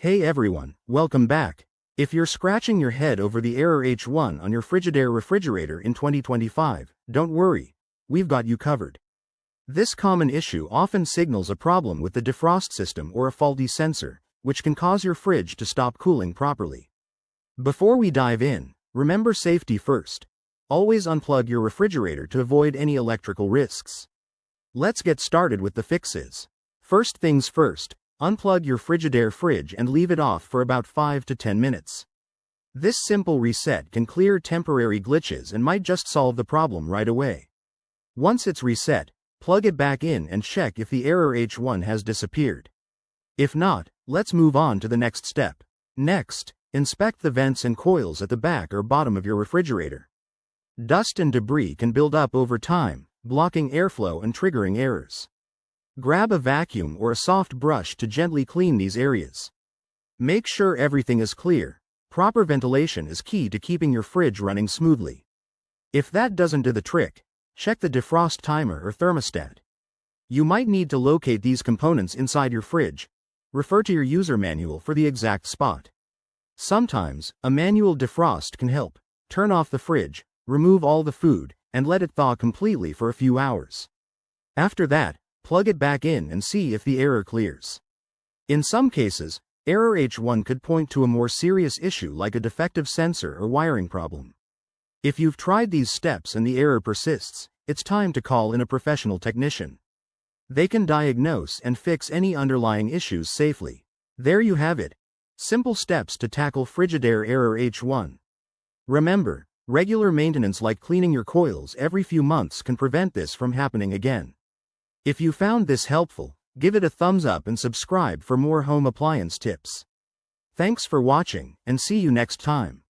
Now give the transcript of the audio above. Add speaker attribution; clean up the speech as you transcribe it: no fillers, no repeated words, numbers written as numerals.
Speaker 1: Hey everyone, welcome back. If you're scratching your head over the error H1 on your Frigidaire refrigerator in 2025, don't worry, we've got you covered. This common issue often signals a problem with the defrost system or a faulty sensor, which can cause your fridge to stop cooling properly. Before we dive in, remember safety first. Always unplug your refrigerator to avoid any electrical risks. Let's get started with the fixes. First things first, unplug your Frigidaire fridge and leave it off for about 5 to 10 minutes. This simple reset can clear temporary glitches and might just solve the problem right away. Once it's reset, plug it back in and check if the error H1 has disappeared. If not, let's move on to the next step. Next, inspect the vents and coils at the back or bottom of your refrigerator. Dust and debris can build up over time, blocking airflow and triggering errors. Grab a vacuum or a soft brush to gently clean these areas. Make sure everything is clear. Proper ventilation is key to keeping your fridge running smoothly. If that doesn't do the trick, check the defrost timer or thermostat. You might need to locate these components inside your fridge. Refer to your user manual for the exact spot. Sometimes, a manual defrost can help. Turn off the fridge, remove all the food, and let it thaw completely for a few hours. After that, plug it back in and see if the error clears. In some cases, error H1 could point to a more serious issue like a defective sensor or wiring problem. If you've tried these steps and the error persists, it's time to call in a professional technician. They can diagnose and fix any underlying issues safely. There you have it. Simple steps to tackle Frigidaire error H1. Remember, regular maintenance like cleaning your coils every few months can prevent this from happening again. If you found this helpful, give it a thumbs up and subscribe for more home appliance tips. Thanks for watching, and see you next time.